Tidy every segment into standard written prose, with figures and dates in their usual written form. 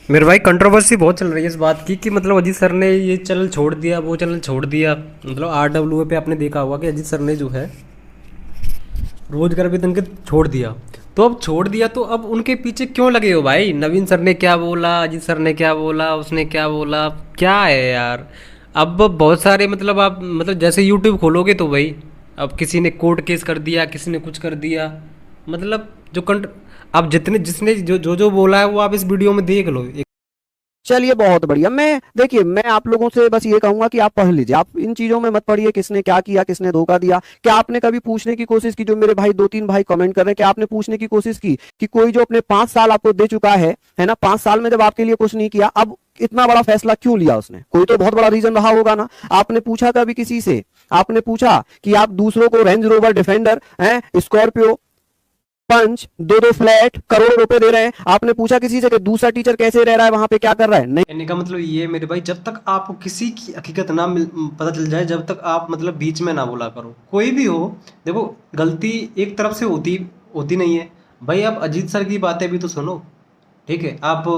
मेरे भाई कंट्रोवर्सी बहुत चल रही है इस बात की कि मतलब अजीत सर ने ये चैनल छोड़ दिया, वो चैनल छोड़ दिया। मतलब RW पे आपने देखा होगा कि अजीत सर ने जो है रोजगार भी तंग छोड़ दिया। तो अब छोड़ दिया तो अब उनके पीछे क्यों लगे हो भाई? नवीन सर ने क्या बोला, अजीत सर ने क्या बोला, उसने क्या बोला, क्या है यार? अब बहुत सारे मतलब आप मतलब जैसे यूट्यूब खोलोगे तो भाई अब किसी ने कोर्ट केस कर दिया, किसी ने कुछ कर दिया। मतलब जो कंट अब जितने जिसने जो बोला है वो आप इस वीडियो में देख लो। चलिए बहुत बढ़िया। मैं देखिए, मैं आप लोगों से बस ये कहूंगा कि आप पढ़ लीजिए, आप इन चीजों में मत पढ़िए किसने क्या किया, किसने धोखा दिया। क्या आपने कभी पूछने की कोशिश की, जो मेरे भाई दो तीन भाई कमेंट कर रहे हैं, क्या आपने पूछने की कोशिश की कि कोई जो अपने 5 साल आपको दे चुका है ना, 5 साल में जब आपके लिए कुछ नहीं किया, अब इतना बड़ा फैसला क्यों लिया उसने? कोई तो बहुत बड़ा रीजन रहा होगा ना। आपने पूछा कभी किसी से? आपने पूछा कि आप दूसरों को रेंज रोवर डिफेंडर है, स्कॉर्पियो, पंच, दो दो फ्लैट, करोड़ रुपए दे रहे हैं? आपने पूछा किसी से कि दूसरा टीचर कैसे रह रहा है वहां पे, क्या कर रहा है? नहीं। कहने का मतलब ये है मेरे भाई, जब तक आपको किसी की हकीकत ना पता चल जाए, जब तक आप मतलब बीच में ना बोला करो, कोई भी हो। देखो, गलती एक तरफ से होती होती नहीं है भाई। आप अजीत सर की बातें भी तो सुनो, ठीक है? आप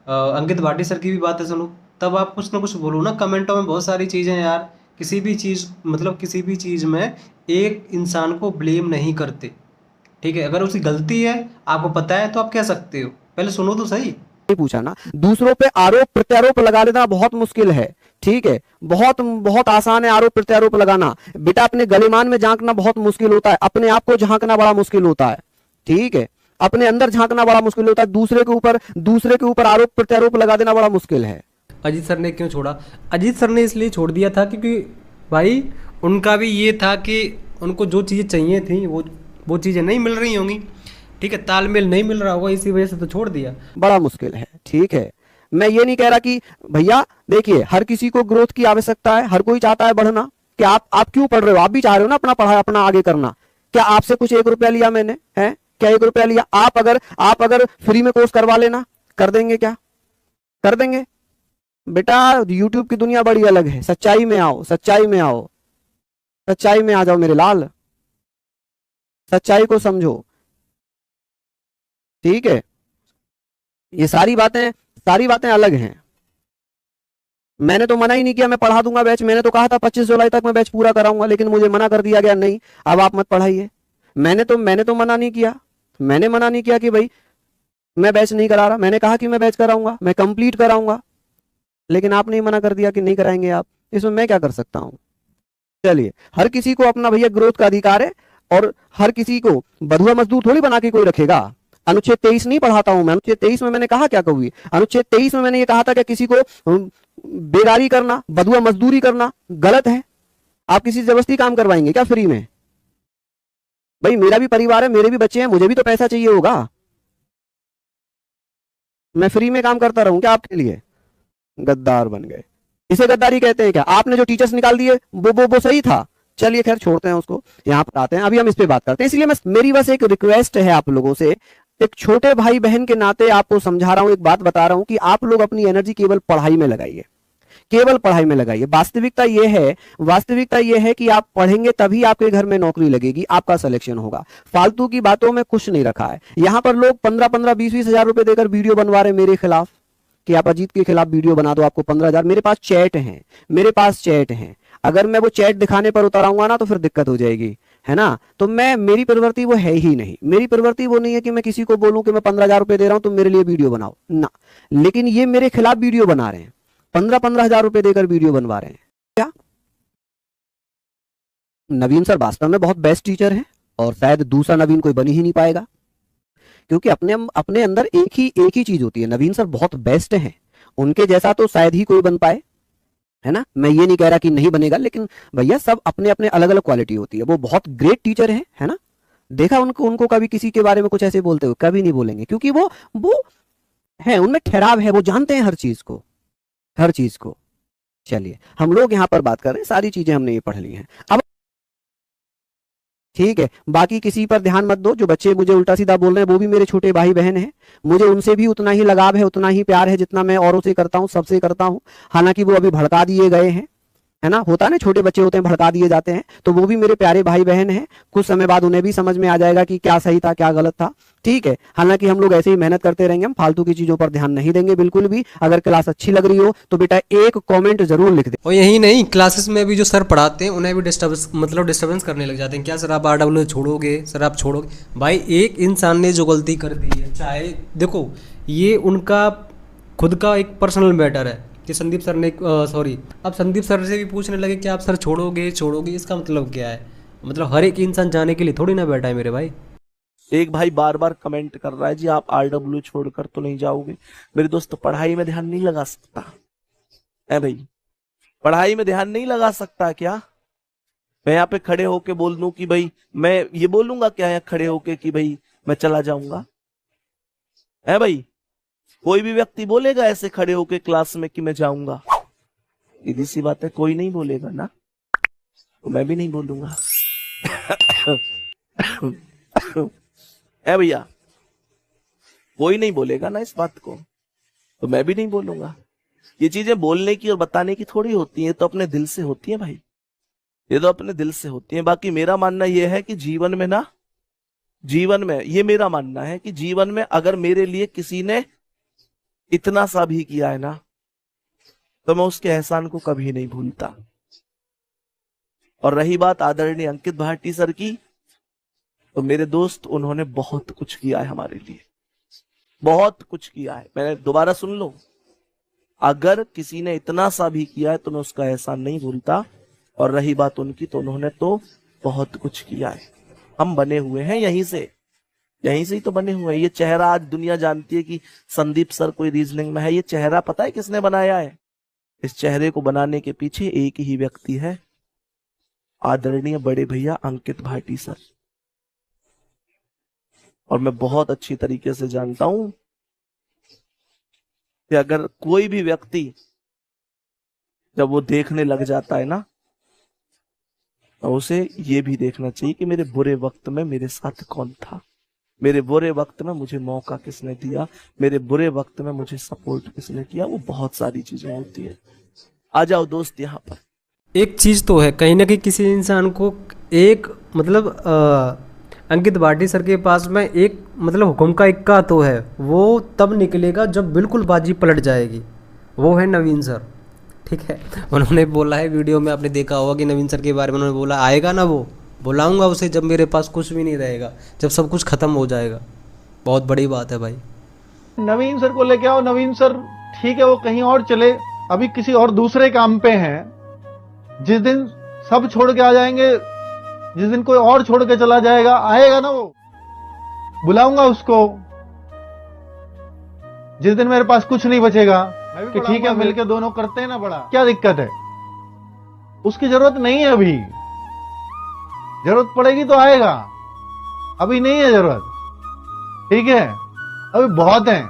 अंकित भाटी सर की भी बातें सुनो, तब आप कुछ ना कुछ बोलो ना। कमेंटों में बहुत सारी चीज़ें हैं यार। किसी भी चीज़ मतलब किसी भी चीज़ में एक इंसान को ब्लेम नहीं करते, ठीक है? अगर उसकी गलती है, आपको पता है, तो आप कह सकते हो। पहले सुनो तो सही। पूछा ना। दूसरों पे आरोप प्रत्यारोप लगा लेना बहुत मुश्किल है, ठीक है? बहुत बहुत आसान है आरोप प्रत्यारोप लगाना। बेटा, अपने गलेमान में झांकना बहुत मुश्किल होता है, अपने आप को झांकना बड़ा मुश्किल होता है, ठीक है? अपने अंदर झांकना बड़ा मुश्किल होता है, दूसरे के ऊपर आरोप प्रत्यारोप लगा देना बड़ा मुश्किल है। अजीत सर ने क्यों छोड़ा? अजीत सर ने इसलिए छोड़ दिया था क्योंकि भाई उनका भी ये था कि उनको जो चीज़ें चाहिए थी वो चीज़ें नहीं मिल रही होंगी, ठीक है? तालमेल नहीं मिल रहा होगा, इसी वजह से तो छोड़ दिया। बड़ा मुश्किल है, ठीक है? मैं ये नहीं कह रहा कि भैया देखिए, हर किसी को ग्रोथ की आवश्यकता है, हर कोई चाहता है बढ़ना। क्या आप क्यों पढ़ रहे हो? आप भी चाह रहे हो ना अपना पढ़ाई अपना आगे करना। क्या आपसे कुछ 1 रुपया लिया मैंने? है क्या 1 रुपया लिया? आप अगर फ्री में कोर्स करवा लेना, कर देंगे क्या? कर देंगे? बेटा, यूट्यूब की दुनिया बड़ी अलग है। सच्चाई में आओ, सच्चाई में आओ, सच्चाई में आ जाओ मेरे लाल, सच्चाई को समझो, ठीक है? ये सारी बातें अलग हैं। मैंने तो मना ही नहीं किया, मैं पढ़ा दूंगा बैच। मैंने तो कहा था 25 जुलाई तक मैं बैच पूरा कराऊंगा, लेकिन मुझे मना कर दिया गया, नहीं अब आप मत पढ़ाइए। मैंने तो मना नहीं किया। मैंने मना नहीं किया कि भाई मैं बैच नहीं करा रहा। मैंने कहा कि मैं बैच कराऊंगा, मैं कंप्लीट कराऊंगा, लेकिन आपने ही मना कर दिया कि नहीं कराएंगे आप। इसमें मैं क्या कर सकता हूँ? चलिए, हर किसी को अपना भैया ग्रोथ का अधिकार है, और हर किसी को बधुआ मजदूर थोड़ी बना के कोई रखेगा। अनुच्छेद 23 नहीं पढ़ाता हूं मैं। अनुच्छेद 23 में मैंने कहा क्या कहूँ? अनुच्छेद 23 में मैंने ये कहा था कि किसी को बेगारी करना, बधुआ मजदूरी करना गलत है। आप किसी से जबरदस्ती काम करवाएंगे क्या फ्री में? भाई मेरा भी परिवार है, मेरे भी बच्चे हैं, मुझे भी तो पैसा चाहिए होगा। मैं फ्री में काम करता रहूं क्या आपके लिए? गद्दार बन गए। इसे गद्दारी कहते हैं क्या? आपने जो टीचर्स निकाल दिए वो सही था। चलिए खैर, छोड़ते हैं उसको, यहाँ पर आते हैं। अभी हम इस पे बात करते हैं। इसलिए मैं मेरी बस एक रिक्वेस्ट है आप लोगों से, एक छोटे भाई बहन के नाते आपको समझा रहा हूं, एक बात बता रहा हूं कि आप लोग अपनी एनर्जी केवल पढ़ाई में लगाइए, केवल पढ़ाई में लगाइए। वास्तविकता यह है कि आप पढ़ेंगे तभी आपके घर में नौकरी लगेगी, आपका सिलेक्शन होगा। फालतू की बातों में कुछ नहीं रखा है। यहां पर लोग 15-15, 20-20 हजार रुपए देकर वीडियो बनवा रहे मेरे खिलाफ कि आप अजीत के खिलाफ वीडियो बना दो, आपको 15,000। मेरे पास चैट हैं। अगर मैं वो चैट दिखाने पर उतर आऊंगा ना तो फिर दिक्कत हो जाएगी, है ना? तो मेरी प्रवृत्ति वो है ही नहीं। मेरी प्रवृत्ति वो नहीं है कि मैं किसी को बोलूं कि मैं 15,000 रुपए दे रहा हूं, तुम मेरे लिए वीडियो बनाओ ना। लेकिन ये मेरे खिलाफ वीडियो बना रहे हैं, 15-15 हजार रुपए देकर वीडियो बनवा रहे हैं। क्या नवीन सर वास्तव में बहुत बेस्ट टीचर है, और शायद दूसरा नवीन कोई बन ही नहीं पाएगा, क्योंकि अपने अपने अंदर एक ही चीज होती है। नवीन सर बहुत बेस्ट हैं, उनके जैसा तो शायद ही कोई बन पाए, है ना? मैं ये नहीं कह रहा कि नहीं बनेगा, लेकिन भैया सब अपने अपने अलग अलग क्वालिटी होती है। वो बहुत ग्रेट टीचर है ना? देखा उनको उनको कभी किसी के बारे में कुछ ऐसे बोलते हुए? कभी नहीं बोलेंगे, क्योंकि वो है, उनमें ठहराव है, वो जानते हैं हर चीज को, हर चीज को। चलिए, हम लोग यहाँ पर बात कर रहे हैं, सारी चीजें हमने ये पढ़ ली हैं अब, ठीक है? बाकी किसी पर ध्यान मत दो। जो बच्चे मुझे उल्टा सीधा बोल रहे हैं वो भी मेरे छोटे भाई बहन हैं, मुझे उनसे भी उतना ही लगाव है, उतना ही प्यार है जितना मैं औरों से करता हूँ, सबसे करता हूँ। हालांकि वो अभी भड़का दिए गए हैं, है ना, होता है ना, छोटे बच्चे होते हैं भड़का दिए जाते हैं, तो वो भी मेरे प्यारे भाई बहन हैं, कुछ समय बाद उन्हें भी समझ में आ जाएगा कि क्या सही था क्या गलत था, ठीक है। हालांकि हम लोग ऐसे ही मेहनत करते रहेंगे, हम फालतू की चीजों पर ध्यान नहीं देंगे बिल्कुल भी। अगर क्लास अच्छी लग रही हो तो बेटा एक कमेंट जरूर लिख दे। और यही नहीं, क्लासेस में भी जो सर पढ़ाते हैं उन्हें भी डिस्टर्बेंस करने लग जाते हैं। क्या सर आप RW छोड़ोगे, सर आप छोड़ोगे? भाई एक इंसान ने जो गलती कर दी है, चाहे देखो ये उनका खुद का एक पर्सनल मैटर है कि संदीप सर ने सॉरी, अब संदीप सर से भी पूछने लगे कि आप सर छोड़ोगे छोड़ोगे, इसका मतलब क्या है? मतलब हर एक इंसान जाने के लिए थोड़ी ना बैठा है मेरे भाई। एक भाई बार बार कमेंट कर रहा है जी आप RW छोड़कर तो नहीं जाओगे। मेरे दोस्त पढ़ाई में ध्यान नहीं लगा सकता है भाई, पढ़ाई में ध्यान नहीं लगा सकता क्या? मैं यहाँ पे खड़े होके बोल दूं कि भाई, मैं ये बोलूंगा क्या यहाँ खड़े होके कि भाई मैं चला जाऊंगा? है भाई, कोई भी व्यक्ति बोलेगा ऐसे खड़े होके क्लास में कि मैं जाऊंगा? सीधी सी बात है, कोई नहीं बोलेगा ना, तो मैं भी नहीं बोलूंगा। है भैया, कोई नहीं बोलेगा ना इस बात को, तो मैं भी नहीं बोलूंगा। ये चीजें बोलने की और बताने की थोड़ी होती है, तो अपने दिल से होती है भाई, ये तो अपने दिल से होती है। बाकी मेरा मानना यह है कि जीवन में ना, जीवन में ये मेरा मानना है कि जीवन में अगर मेरे लिए किसी ने इतना सा भी किया है ना, तो मैं उसके एहसान को कभी नहीं भूलता। और रही बात आदरणीय अंकित भाटी सर की, तो मेरे दोस्त उन्होंने बहुत कुछ किया है हमारे लिए, बहुत कुछ किया है। मैंने दोबारा सुन लो, अगर किसी ने इतना सा भी किया है तो मैं उसका एहसान नहीं भूलता। और रही बात उनकी, तो उन्होंने तो बहुत कुछ किया है। हम बने हुए हैं यहीं से ही तो बने हुए हैं। ये चेहरा आज दुनिया जानती है कि संदीप सर कोई रीजनिंग में है। ये चेहरा पता है किसने बनाया है? इस चेहरे को बनाने के पीछे एक ही व्यक्ति है, आदरणीय बड़े भैया अंकित भाटी सर। और मैं बहुत अच्छी तरीके से जानता हूं कि अगर कोई भी व्यक्ति जब वो देखने लग जाता है ना, तो उसे ये भी देखना चाहिए कि मेरे बुरे वक्त में मेरे साथ कौन था, मेरे बुरे वक्त में मुझे मौका किसने दिया, मेरे बुरे वक्त में मुझे सपोर्ट किसने किया। वो बहुत सारी चीजें होती है। आ जाओ दोस्त यहाँ पर। एक चीज़ तो है, कहीं ना कहीं किसी इंसान को एक मतलब अंकित भाटी सर के पास में एक मतलब हुक्म का इक्का तो है, वो तब निकलेगा जब बिल्कुल बाजी पलट जाएगी। वो है नवीन सर, ठीक है। उन्होंने बोला है वीडियो में, आपने देखा होगा कि नवीन सर के बारे में उन्होंने बोला, आएगा ना वो, बुलाऊंगा उसे जब मेरे पास कुछ भी नहीं रहेगा, जब सब कुछ ख़त्म हो जाएगा। बहुत बड़ी बात है भाई। नवीन सर को लेके आओ। नवीन सर ठीक है, वो कहीं और चले, अभी किसी और दूसरे काम पे हैं। जिस दिन सब छोड़ के आ जाएंगे, जिस दिन कोई और छोड़ के चला जाएगा, आएगा ना वो, बुलाऊंगा उसको। जिस दिन मेरे पास कुछ नहीं बचेगा कि ठीक है मिलके दोनों करते हैं ना बड़ा, क्या दिक्कत है? उसकी जरूरत नहीं है अभी, जरूरत पड़ेगी तो आएगा, अभी नहीं है जरूरत, ठीक है? अभी बहुत है।